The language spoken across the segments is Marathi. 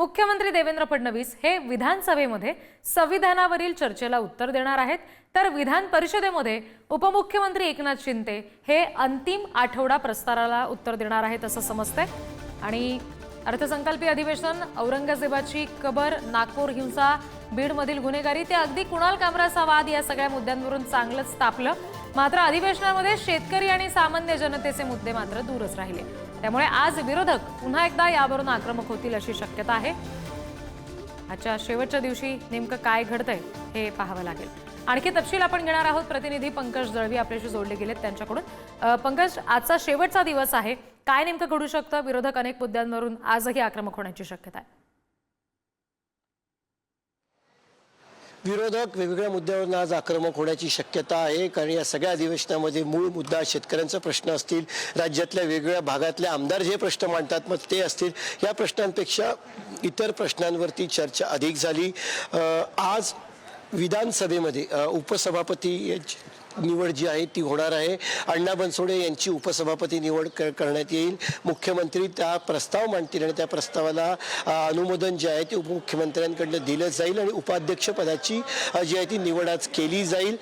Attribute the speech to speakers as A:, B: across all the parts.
A: मुख्यमंत्री देवेंद्र फडणवीस हे विधानसभेमध्ये संविधानावरील चर्चेला उत्तर देणार आहेत, तर विधान परिषदेमध्ये उपमुख्यमंत्री एकनाथ शिंदे हे अंतिम आठवडा प्रस्तावाला उत्तर देणार आहेत असं समजतंय। आणि अर्थसंकल्पीय अधिवेशन, औरंगजेबाची कबर, नागपूर हिंसा, बीडमधील गुन्हेगारी ते अगदी कुणाल कामराचा वाद या सगळ्या मुद्द्यांवरून चांगलंच तापलं। मात्र अधिवेशनामध्ये शेतकरी आणि सामान्य जनतेचे मुद्दे मात्र दूरच राहिले। त्यामुळे आज विरोधक पुन्हा एकदा यावरून आक्रमक होतील अशी शक्यता आहे। आजच्या शेवटच्या दिवशी नेमकं काय घडतंय हे पाहावं लागेल। आणखी तपशील आपण घेणार आहोत। प्रतिनिधी पंकज दळवी आपल्याशी जोडले गेलेत त्यांच्याकडून। पंकज, आजचा शेवटचा दिवस आहे, काय नेमकं घडू शकतं? विरोधक अनेक मुद्द्यांवरून आजही आक्रमक होण्याची शक्यता आहे।
B: विरोधक वेगवेगळ्या मुद्द्यावरून आज आक्रमक होण्याची शक्यता आहे, कारण या सगळ्या अधिवेशनामध्ये मूळ मुद्दा शेतकऱ्यांचा प्रश्न असतील, राज्यातल्या वेगवेगळ्या भागातले आमदार जे प्रश्न मांडतात मग ते असतील, या प्रश्नांपेक्षा इतर प्रश्नांवरती चर्चा अधिक झाली। आज विधानसभेमध्ये उपसभापती निवड जी आहे ती होणार आहे। अण्णा बनसोडे यांची उपसभापती निवड करण्यात येईल। मुख्यमंत्री त्या प्रस्ताव मांडतील आणि त्या प्रस्तावाला अनुमोदन जे आहे ते उपमुख्यमंत्र्यांकडून दिलं जाईल आणि उपाध्यक्ष पदाची जी आहे ती निवड आज केली जाईल।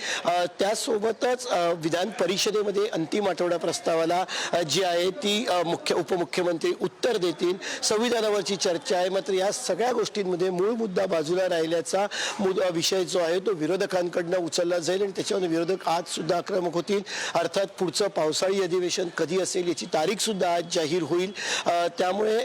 B: त्यासोबतच विधान परिषदेमध्ये अंतिम आठवडा प्रस्तावाला जी आहे ती उपमुख्यमंत्री उत्तर देतील। संविधानावरची चर्चा आहे, मात्र या सगळ्या गोष्टींमध्ये मूळ मुद्दा बाजूला राहिल्याचा विषय जो आहे तो विरोधकांकडून उचलला जाईल आणि त्याच्यावर विरोधक आज सुद्धा आक्रमक होतील। अर्थात पुढचं पावसाळी अधिवेशन कधी असेल याची तारीख सुद्धा आज जाहीर होईल। त्यामुळे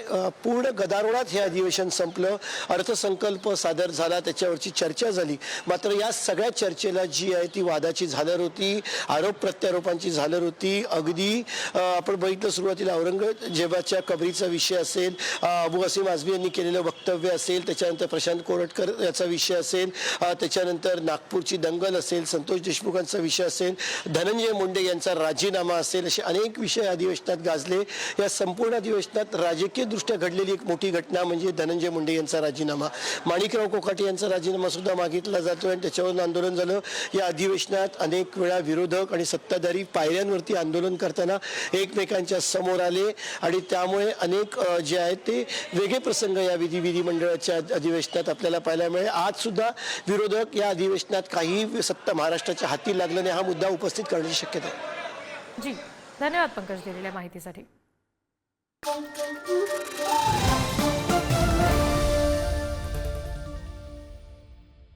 B: पूर्ण गदारोळात हे अधिवेशन संपलं। अर्थसंकल्प सादर झाला, त्याच्यावरची चर्चा झाली, मात्र या सगळ्या चर्चेला जी आहे ती वादाची झालर होती, आरोप प्रत्यारोपांची झालर होती। अगदी आपण बघितलं सुरुवातीला औरंगजेबाच्या कबरीचा विषय असेल, अबू वसीम आझमी यांनी केलेलं वक्तव्य असेल, त्याच्यानंतर प्रशांत कोरटकर याचा विषय असेल, त्याच्यानंतर नागपूरची दंगल असेल, संतोष देशमुखांचा विषय असेल, धनंजय मुंडे यांचा राजीनामा असेल, असे अनेक विषय अधिवेशनात गाजले। या संपूर्ण अधिवेशनात राजकीय दृष्ट्या घडलेली एक मोठी घटना म्हणजे धनंजय मुंडे यांचा राजीनामा। माणिकराव कोकाटे यांचा राजीनामा सुद्धा मागितला जातोय आणि त्याच्यावरून आंदोलन झालं। या अधिवेशनात अनेक वेळा विरोधक आणि सत्ताधारी पायऱ्यांवरती आंदोलन करताना एकमेकांच्या समोर आले आणि त्यामुळे अनेक जे आहेत ते वेगळे प्रसंग या विधिमंडळाच्या अधिवेशनात आपल्याला पाहायला मिळाले। आज सुद्धा विरोधक या अधिवेशनात काही सत्ता महाराष्ट्राच्या हाती लागलं नाही हा मुद्दा उपस्थित करण्याची शक्यता आहे।
A: जी, धन्यवाद पंकज दिलेल्या माहितीसाठी।